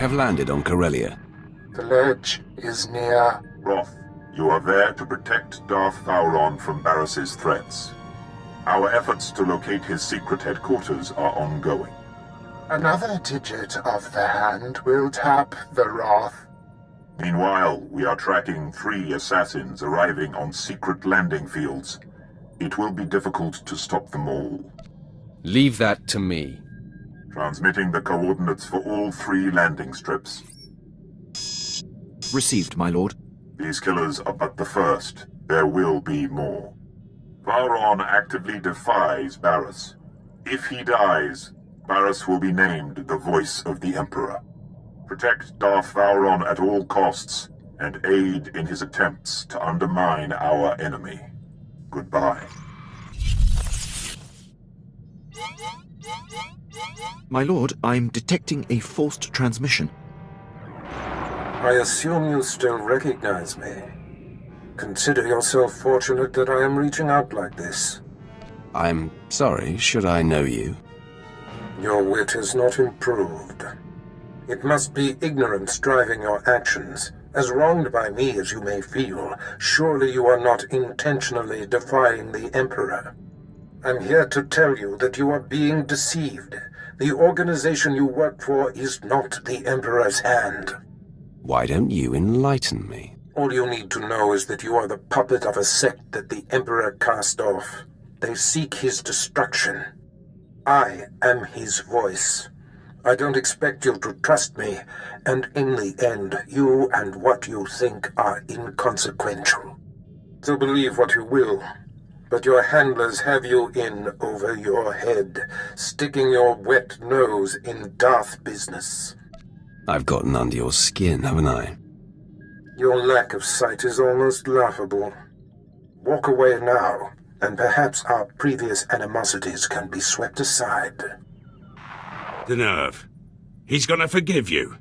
have landed on Corellia. The ledge is near. Roth, you are there to protect Darth Vowrawn from Baras's threats. Our efforts to locate his secret headquarters are ongoing. Another digit of the hand will tap the Roth. Meanwhile, we are tracking 3 assassins arriving on secret landing fields. It will be difficult to stop them all. Leave that to me. Transmitting the coordinates for all 3 landing strips. Received, my lord. These killers are but the first. There will be more. Vowrawn actively defies Baras. If he dies, Baras will be named the Voice of the Emperor. Protect Darth Vowrawn at all costs, and aid in his attempts to undermine our enemy. Goodbye. My lord, I'm detecting a forced transmission. I assume you still recognize me. Consider yourself fortunate that I am reaching out like this. I'm sorry, should I know you? Your wit has not improved. It must be ignorance driving your actions. As wronged by me as you may feel, surely you are not intentionally defying the Emperor. I'm here to tell you that you are being deceived. The organization you work for is not the Emperor's hand. Why don't you enlighten me? All you need to know is that you are the puppet of a sect that the Emperor cast off. They seek his destruction. I am his voice. I don't expect you to trust me, and in the end, you and what you think are inconsequential. So believe what you will, but your handlers have you in over your head, sticking your wet nose in Darth business. I've gotten under your skin, haven't I? Your lack of sight is almost laughable. Walk away now, and perhaps our previous animosities can be swept aside. The nerve. He's gonna forgive you.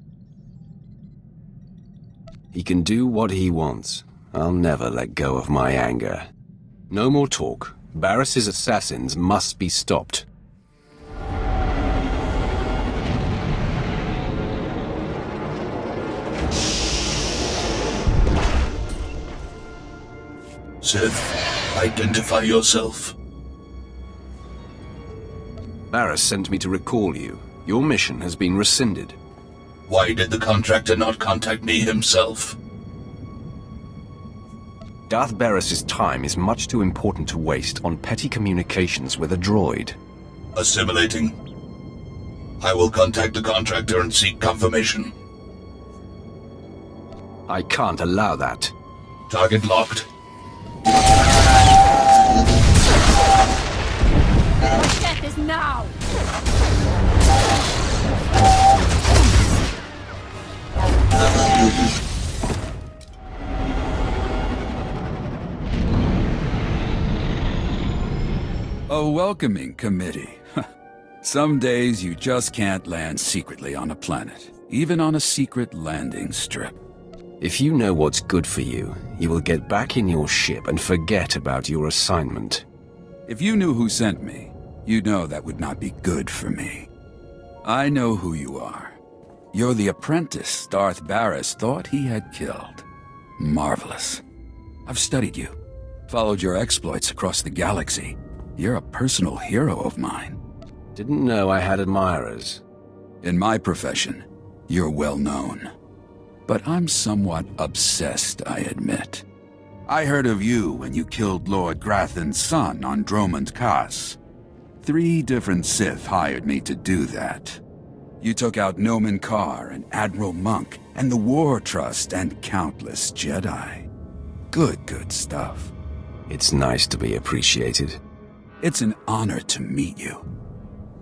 He can do what he wants. I'll never let go of my anger. No more talk. Baras's assassins must be stopped. Sith, identify yourself. Baras sent me to recall you. Your mission has been rescinded. Why did the contractor not contact me himself? Darth Baras's time is much too important to waste on petty communications with a droid. Assimilating. I will contact the contractor and seek confirmation. I can't allow that. Target locked. Death is now! A welcoming committee. Some days you just can't land secretly on a planet, even on a secret landing strip. If you know what's good for you, you will get back in your ship and forget about your assignment. If you knew who sent me, you'd know that would not be good for me. I know who you are. You're the apprentice Darth Baras thought he had killed. Marvelous. I've studied you, followed your exploits across the galaxy. You're a personal hero of mine. Didn't know I had admirers. In my profession, you're well known. But I'm somewhat obsessed, I admit. I heard of you when you killed Lord Grathan's son on Dromund Kaas. 3 different Sith hired me to do that. You took out Nomen Karr and Admiral Monk and the War Trust and countless Jedi. Good stuff. It's nice to be appreciated. It's an honor to meet you.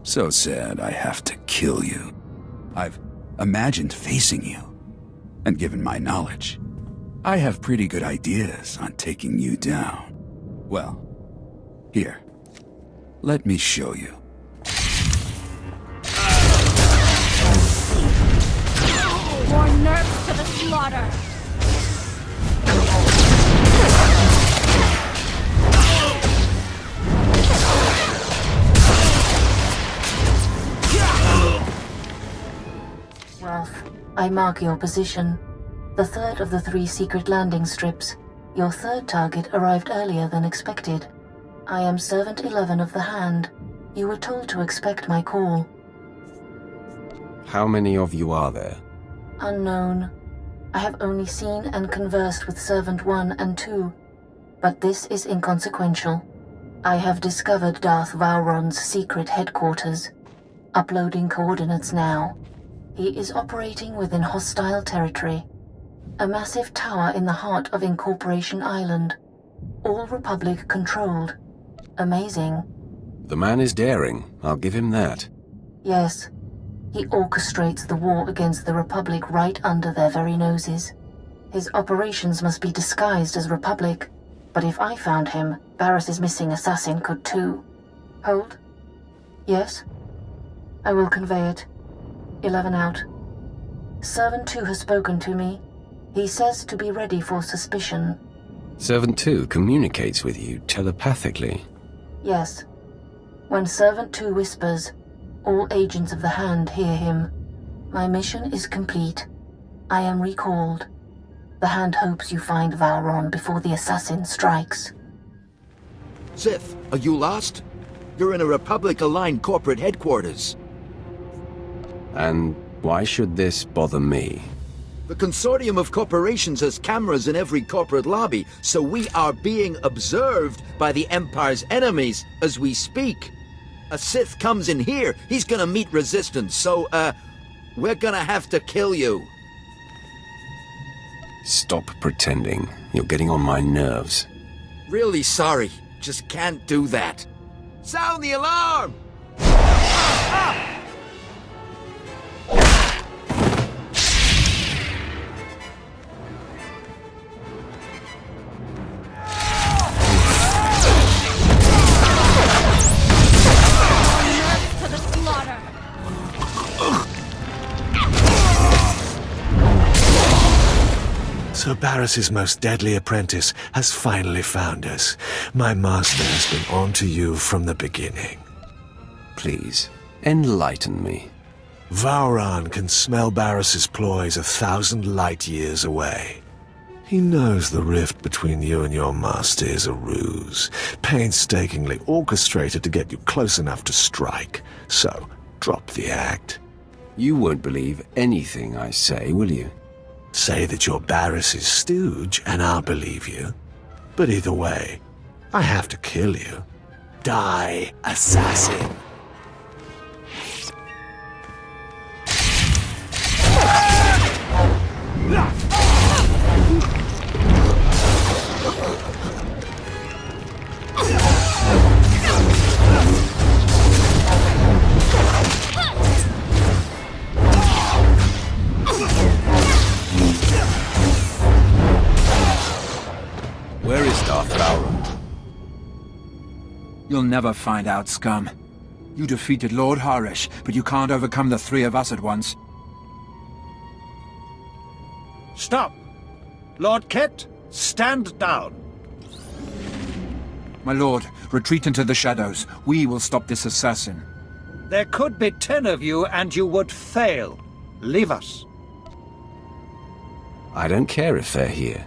So sad I have to kill you. I've imagined facing you. And given my knowledge, I have pretty good ideas on taking you down. Well, here. Let me show you. More nerfs to the slaughter! Ralph, I mark your position. The third of the 3 secret landing strips. Your third target arrived earlier than expected. I am Servant 11 of the Hand. You were told to expect my call. How many of you are there? Unknown. I have only seen and conversed with Servant 1 and 2. But this is inconsequential. I have discovered Darth Vowrawn's secret headquarters. Uploading coordinates now. He is operating within hostile territory. A massive tower in the heart of Incorporation Island. All Republic controlled. Amazing. The man is daring, I'll give him that. Yes. He orchestrates the war against the Republic right under their very noses. His operations must be disguised as Republic, but if I found him, Baras's missing assassin could too. Hold. Yes? I will convey it. 11 out. Servant 2 has spoken to me. He says to be ready for suspicion. Servant 2 communicates with you telepathically. Yes. When Servant 2 whispers, all agents of the Hand hear him. My mission is complete. I am recalled. The Hand hopes you find Vowrawn before the assassin strikes. Sith, are you lost? You're in a Republic-aligned corporate headquarters. And why should this bother me? The consortium of corporations has cameras in every corporate lobby, so we are being observed by the Empire's enemies as we speak. A Sith comes in here, he's gonna meet resistance, so, we're gonna have to kill you. Stop pretending. You're getting on my nerves. Really sorry, just can't do that. Sound the alarm! To the slaughter! Sir Baras's most deadly apprentice has finally found us. My master has been on to you from the beginning. Please, enlighten me. Vowrawn can smell Baras's ploys 1,000 light years away. He knows the rift between you and your master is a ruse, painstakingly orchestrated to get you close enough to strike. So, drop the act. You won't believe anything I say, will you? Say that you're Baras's stooge, and I'll believe you. But either way, I have to kill you. Die, assassin! Where is Darth Vowrawn? You'll never find out, scum. You defeated Lord Harish, but you can't overcome the 3 of us at once. Stop! Lord Ket, stand down. My lord, retreat into the shadows. We will stop this assassin. There could be 10 of you, and you would fail. Leave us. I don't care if they're here.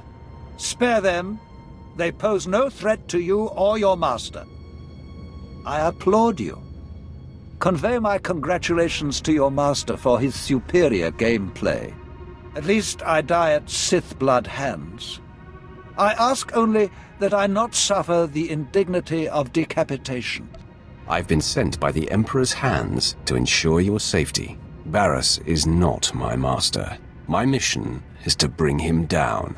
Spare them. They pose no threat to you or your master. I applaud you. Convey my congratulations to your master for his superior gameplay. At least I die at Sith blood hands. I ask only that I not suffer the indignity of decapitation. I've been sent by the Emperor's hands to ensure your safety. Baras is not my master. My mission is to bring him down.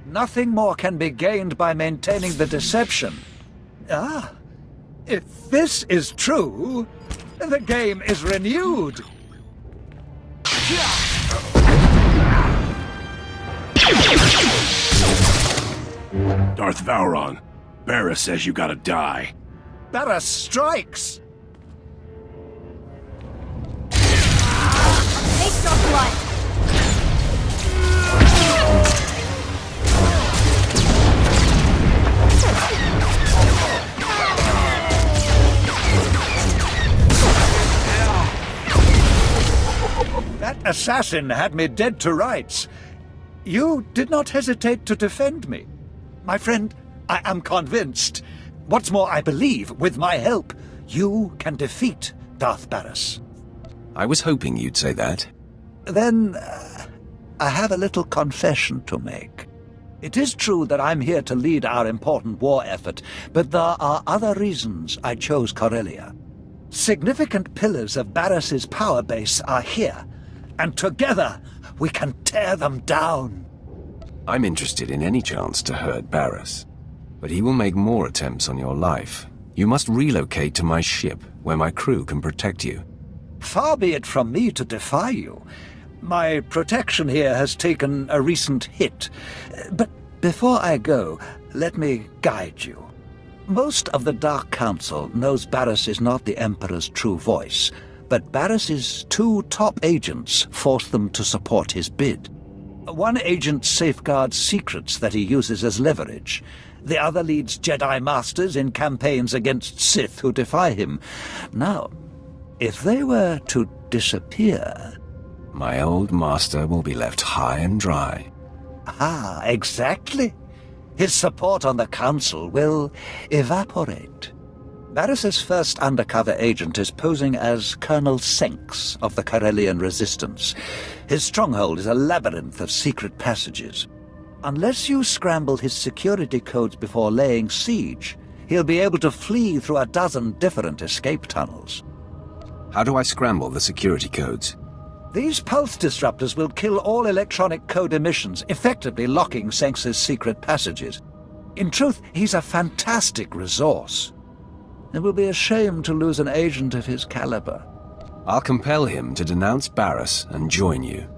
Nothing more can be gained by maintaining the deception. Ah, if this is true, the game is renewed. Darth Vowrawn, Baras says you gotta die. Baras strikes! Taste your blood! That assassin had me dead to rights. You did not hesitate to defend me. My friend, I am convinced. What's more, I believe, with my help, you can defeat Darth Baras. I was hoping you'd say that. Then, I have a little confession to make. It is true that I'm here to lead our important war effort, but there are other reasons I chose Corellia. Significant pillars of Baras's power base are here, and together we can tear them down. I'm interested in any chance to hurt Baras, but he will make more attempts on your life. You must relocate to my ship, where my crew can protect you. Far be it from me to defy you. My protection here has taken a recent hit. But before I go, let me guide you. Most of the Dark Council knows Baras is not the Emperor's true voice, but Baras's 2 top agents force them to support his bid. One agent safeguards secrets that he uses as leverage. The other leads Jedi Masters in campaigns against Sith who defy him. Now, if they were to disappear... My old master will be left high and dry. Ah, exactly. His support on the Council will evaporate. Baras's first undercover agent is posing as Colonel Senks of the Corellian Resistance. His stronghold is a labyrinth of secret passages. Unless you scramble his security codes before laying siege, he'll be able to flee through a dozen different escape tunnels. How do I scramble the security codes? These pulse disruptors will kill all electronic code emissions, effectively locking Senks's secret passages. In truth, he's a fantastic resource. It will be a shame to lose an agent of his caliber. I'll compel him to denounce Baras and join you.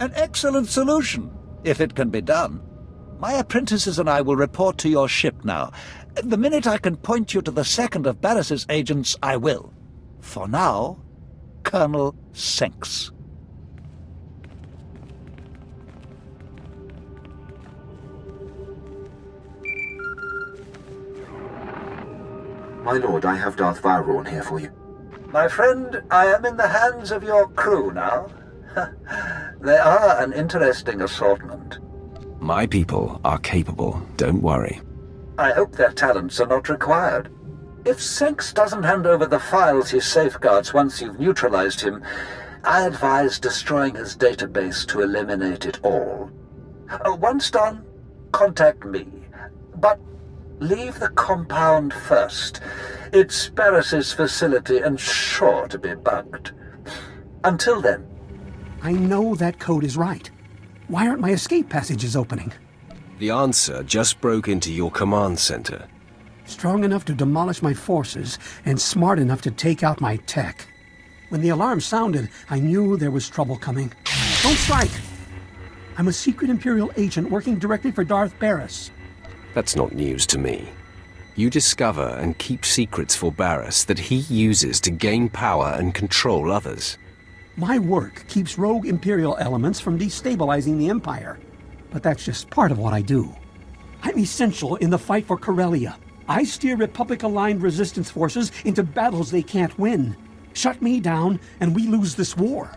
An excellent solution, if it can be done. My apprentices and I will report to your ship now. The minute I can point you to the second of Baras's agents, I will. For now, Colonel Senks. My lord, I have Darth Vowrawn here for you. My friend, I am in the hands of your crew now. They are an interesting assortment. My people are capable, don't worry. I hope their talents are not required. If Senks doesn't hand over the files he safeguards once you've neutralized him, I advise destroying his database to eliminate it all. Once done, contact me. But leave the compound first. It's Baras's facility and sure to be bugged. Until then. I know that code is right. Why aren't my escape passages opening? The answer just broke into your command center. Strong enough to demolish my forces and smart enough to take out my tech. When the alarm sounded, I knew there was trouble coming. Don't strike! I'm a secret Imperial agent working directly for Darth Baras. That's not news to me. You discover and keep secrets for Baras that he uses to gain power and control others. My work keeps rogue Imperial elements from destabilizing the Empire. But that's just part of what I do. I'm essential in the fight for Corellia. I steer Republic-aligned resistance forces into battles they can't win. Shut me down, and we lose this war.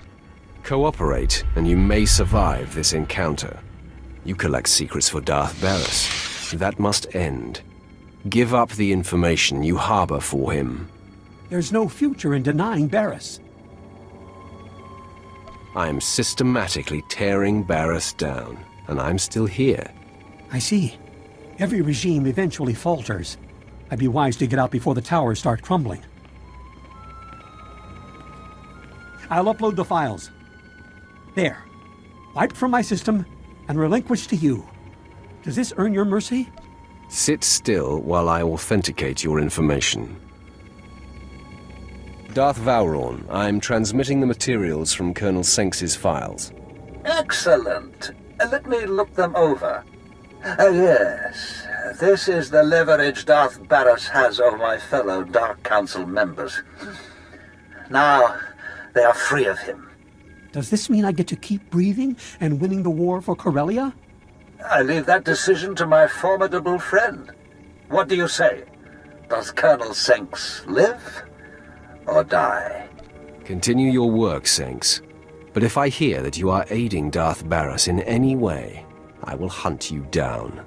Cooperate, and you may survive this encounter. You collect secrets for Darth Baras. That must end. Give up the information you harbor for him. There's no future in denying Baras. I am systematically tearing Baras down, and I'm still here. I see. Every regime eventually falters. I'd be wise to get out before the towers start crumbling. I'll upload the files. There. Wiped from my system and relinquished to you. Does this earn your mercy? Sit still while I authenticate your information. Darth Vowrawn, I'm transmitting the materials from Colonel Senks's files. Excellent. Let me look them over. Yes. This is the leverage Darth Baras has over my fellow Dark Council members. Now, they are free of him. Does this mean I get to keep breathing and winning the war for Corellia? I leave that decision to my formidable friend. What do you say? Does Colonel Senks live or die? Continue your work, Senks. But if I hear that you are aiding Darth Baras in any way, I will hunt you down.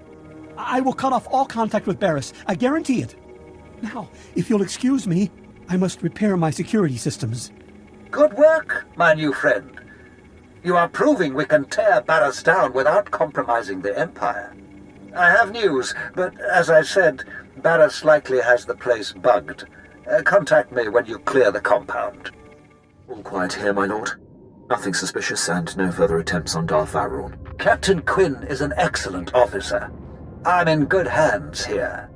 I will cut off all contact with Baras. I guarantee it. Now, if you'll excuse me, I must repair my security systems. Good work, my new friend. You are proving we can tear Baras down without compromising the Empire. I have news, but as I said, Baras likely has the place bugged. Contact me when you clear the compound. All quiet here, my lord. Nothing suspicious and no further attempts on Darth Vowrawn. Captain Quinn is an excellent officer. I'm in good hands here.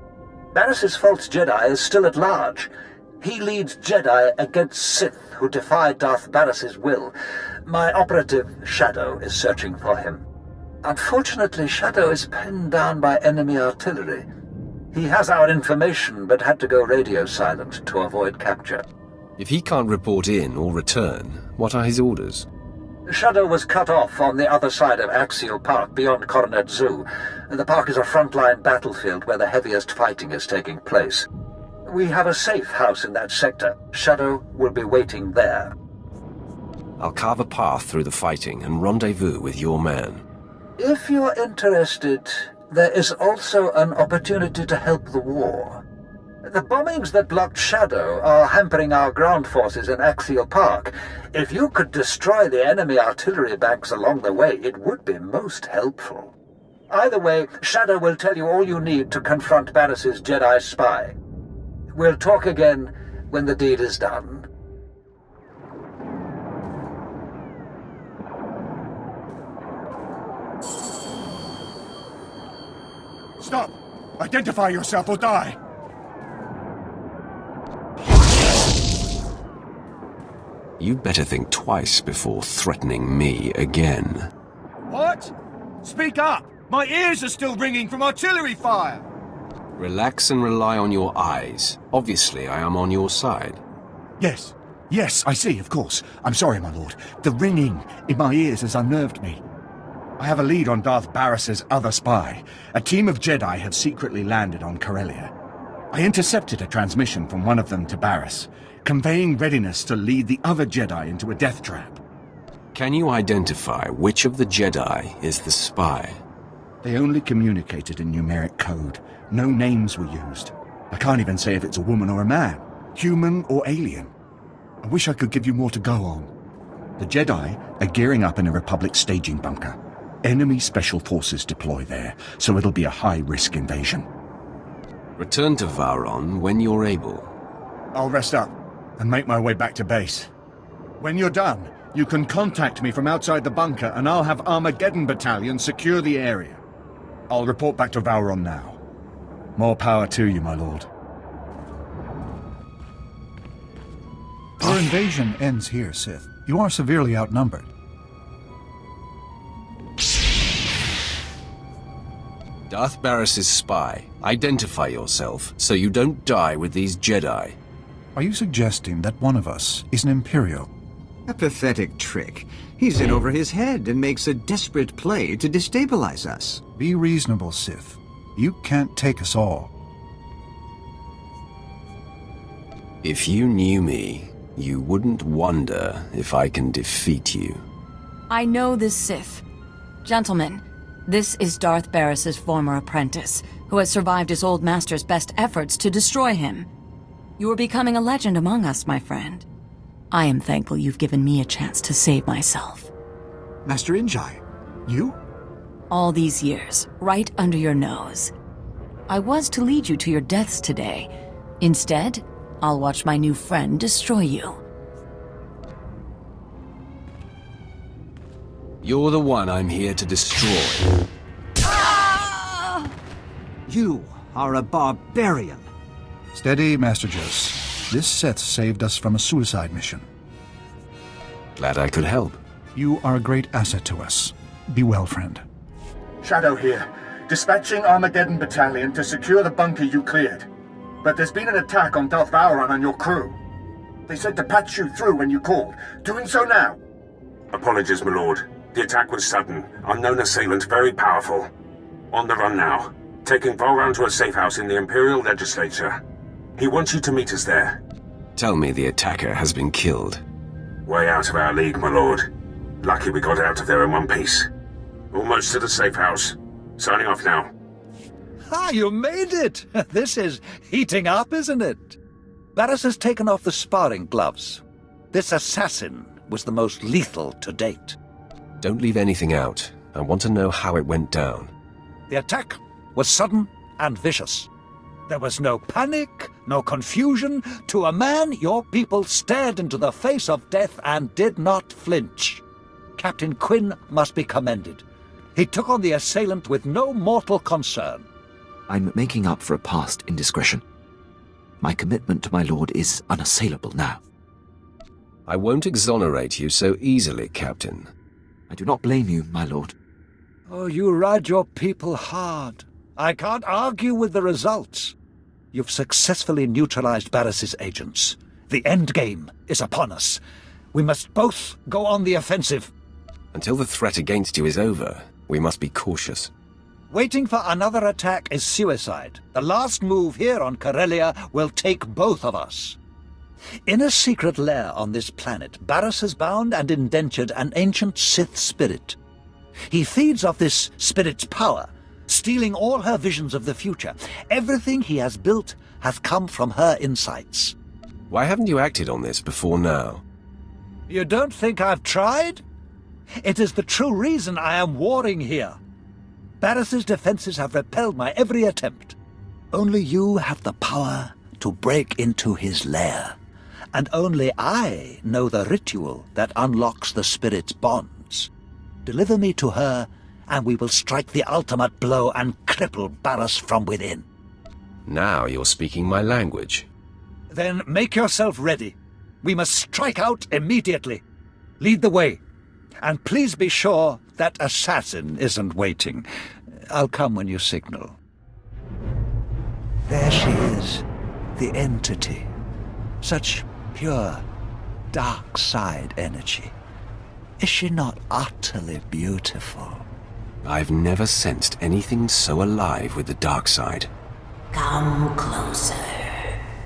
Baras's false Jedi is still at large. He leads Jedi against Sith who defy Darth Baras's will. My operative, Shadow, is searching for him. Unfortunately, Shadow is pinned down by enemy artillery. He has our information, but had to go radio silent to avoid capture. If he can't report in or return, what are his orders? Shadow was cut off on the other side of Axial Park, beyond Coronet Zoo. The park is a frontline battlefield where the heaviest fighting is taking place. We have a safe house in that sector. Shadow will be waiting there. I'll carve a path through the fighting and rendezvous with your man. If you're interested, there is also an opportunity to help the war. The bombings that blocked Shadow are hampering our ground forces in Axial Park. If you could destroy the enemy artillery banks along the way, it would be most helpful. Either way, Shadow will tell you all you need to confront Baras's Jedi spy. We'll talk again when the deed is done. Stop! Identify yourself or die! You'd better think twice before threatening me again. What? Speak up! My ears are still ringing from artillery fire! Relax and rely on your eyes. Obviously, I am on your side. Yes. Yes, I see, of course. I'm sorry, my lord. The ringing in my ears has unnerved me. I have a lead on Darth Baras's other spy. A team of Jedi have secretly landed on Corellia. I intercepted a transmission from one of them to Baras, conveying readiness to lead the other Jedi into a death trap. Can you identify which of the Jedi is the spy? They only communicated in numeric code. No names were used. I can't even say if it's a woman or a man, human or alien. I wish I could give you more to go on. The Jedi are gearing up in a Republic staging bunker. Enemy special forces deploy there, so it'll be a high-risk invasion. Return to Vowrawn when you're able. I'll rest up and make my way back to base. When you're done, you can contact me from outside the bunker and I'll have Armageddon Battalion secure the area. I'll report back to Vowrawn now. More power to you, my lord. Our invasion ends here, Sith. You are severely outnumbered. Darth Baras's spy. Identify yourself, so you don't die with these Jedi. Are you suggesting that one of us is an Imperial? A pathetic trick. He's in over his head and makes a desperate play to destabilize us. Be reasonable, Sith. You can't take us all. If you knew me, you wouldn't wonder if I can defeat you. I know this Sith. Gentlemen, this is Darth Baras's former apprentice, who has survived his old master's best efforts to destroy him. You are becoming a legend among us, my friend. I am thankful you've given me a chance to save myself. Master Injai, you? All these years, right under your nose. I was to lead you to your deaths today. Instead, I'll watch my new friend destroy you. You're the one I'm here to destroy. You are a barbarian. Steady, Master Jose. This Sith saved us from a suicide mission. Glad I could help. You are a great asset to us. Be well, friend. Shadow here. Dispatching Armageddon Battalion to secure the bunker you cleared. But there's been an attack on Darth Vowrawn and your crew. They said to patch you through when you called. Doing so now. Apologies, my lord. The attack was sudden. Unknown assailant, very powerful. On the run now. Taking Vowrawn to a safe house in the Imperial Legislature. He wants you to meet us there. Tell me the attacker has been killed. Way out of our league, my lord. Lucky we got out of there in one piece. Almost to the safe house. Signing off now. Ah, you made it! This is heating up, isn't it? Baras has taken off the sparring gloves. This assassin was the most lethal to date. Don't leave anything out. I want to know how it went down. The attack was sudden and vicious. There was no panic, no confusion. To a man, your people stared into the face of death and did not flinch. Captain Quinn must be commended. He took on the assailant with no mortal concern. I'm making up for a past indiscretion. My commitment to my lord is unassailable now. I won't exonerate you so easily, Captain. I do not blame you, my lord. Oh, you ride your people hard. I can't argue with the results. You've successfully neutralized Baras's agents. The end game is upon us. We must both go on the offensive. Until the threat against you is over, we must be cautious. Waiting for another attack is suicide. The last move here on Corellia will take both of us. In a secret lair on this planet, Baras has bound and indentured an ancient Sith spirit. He feeds off this spirit's power, stealing all her visions of the future. Everything he has built has come from her insights. Why haven't you acted on this before now? You don't think I've tried? It is the true reason I am warring here. Baras's defenses have repelled my every attempt. Only you have the power to break into his lair, and only I know the ritual that unlocks the spirit's bonds. Deliver me to her, and we will strike the ultimate blow and cripple Baras from within. Now you're speaking my language. Then make yourself ready. We must strike out immediately. Lead the way. And please be sure that assassin isn't waiting. I'll come when you signal. There she is, the entity. Such pure, dark side energy. Is she not utterly beautiful? I've never sensed anything so alive with the dark side. Come closer.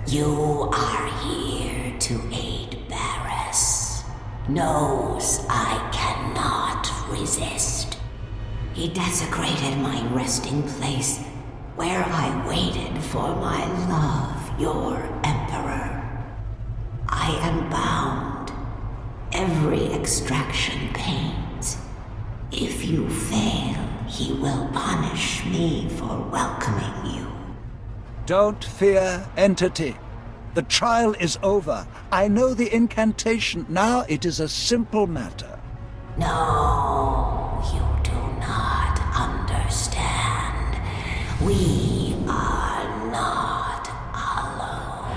You are here to aid Baras. Knows I cannot resist. He desecrated my resting place, where I waited for my love, your Emperor. I am bound. Every extraction pains. If you fail, he will punish me for welcoming you. Don't fear, entity. The trial is over. I know the incantation. Now it is a simple matter. No, you do not understand. We are not alone.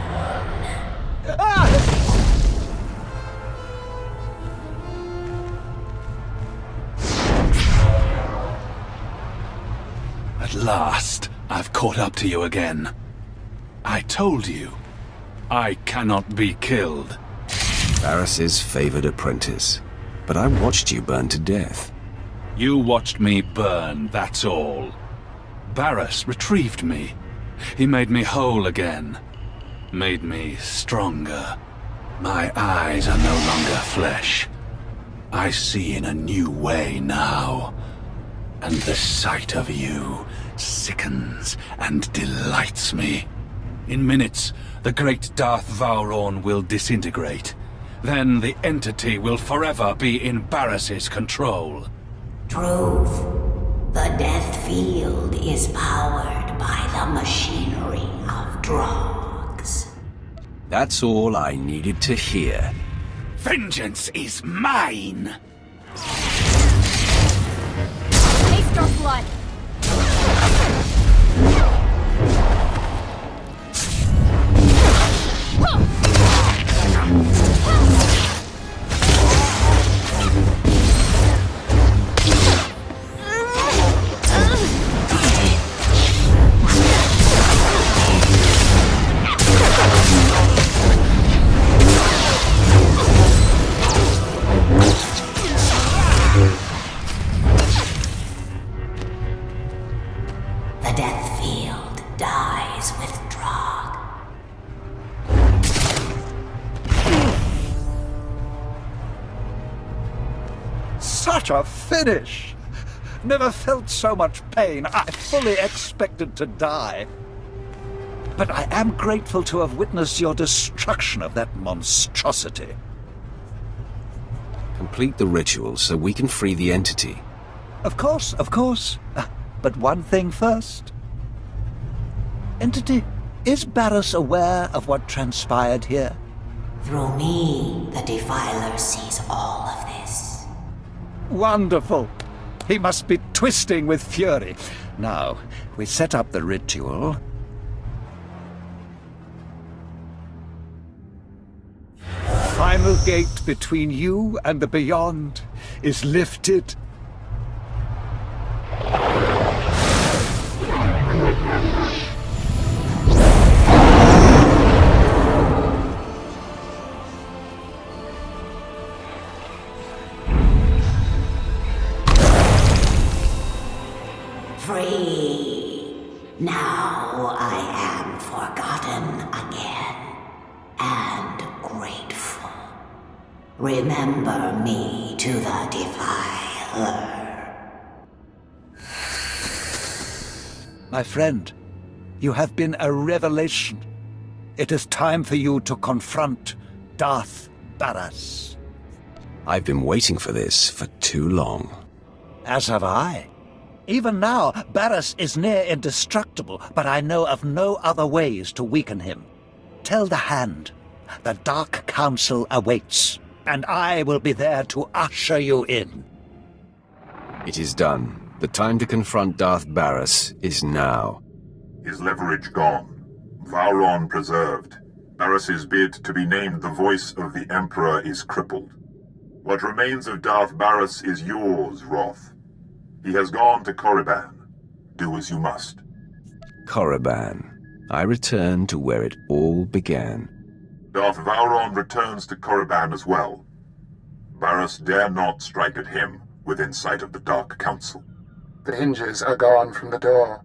At last, I've caught up to you again. I told you, I cannot be killed. Baras's favored apprentice. But I watched you burn to death. You watched me burn, that's all. Baras retrieved me. He made me whole again. Made me stronger. My eyes are no longer flesh. I see in a new way now. And the sight of you sickens and delights me. In minutes, the great Darth Vowrawn will disintegrate. Then the entity will forever be in Baras's control. Truth. The death field is powered by the machinery of drugs. That's all I needed to hear. Vengeance is mine! Taste your blood! The death field dies with Drog. Such a finish! Never felt so much pain. I fully expected to die. But I am grateful to have witnessed your destruction of that monstrosity. Complete the ritual so we can free the entity. Of course, of course. But one thing first. Entity, is Baras aware of what transpired here? Through me, the Defiler sees all of this. Wonderful. He must be twisting with fury. Now, we set up the ritual. Final gate between you and the beyond is lifted. Free. Now I am forgotten again. And grateful. Remember me to the Defiler. My friend, you have been a revelation. It is time for you to confront Darth Baras. I've been waiting for this for too long. As have I. Even now, Baras is near indestructible, but I know of no other ways to weaken him. Tell the Hand, the Dark Council awaits, and I will be there to usher you in. It is done. The time to confront Darth Baras is now. His leverage gone. Vowrawn preserved. Baras's bid to be named the voice of the Emperor is crippled. What remains of Darth Baras is yours, Wrath. He has gone to Korriban. Do as you must. Korriban. I return to where it all began. Darth Vowrawn returns to Korriban as well. Baras dare not strike at him within sight of the Dark Council. The hinges are gone from the door.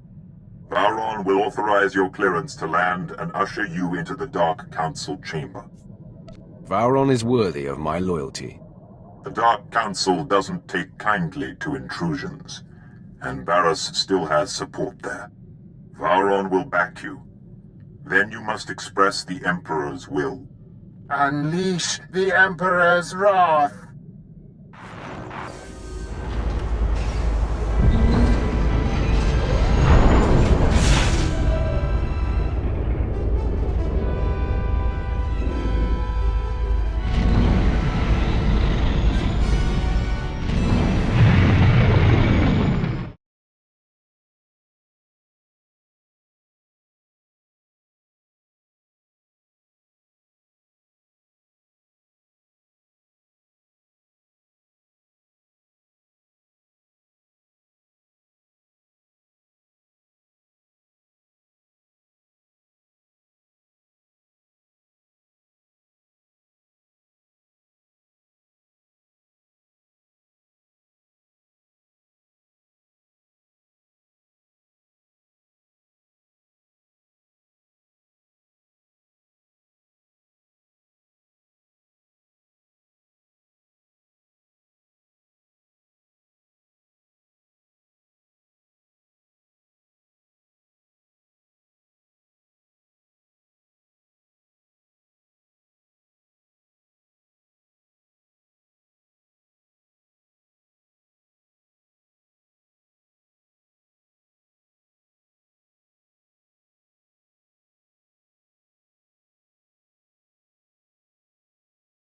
Vowrawn will authorize your clearance to land and usher you into the Dark Council chamber. Vowrawn is worthy of my loyalty. The Dark Council doesn't take kindly to intrusions, and Baras still has support there. Vowrawn will back you. Then you must express the Emperor's will. Unleash the Emperor's wrath!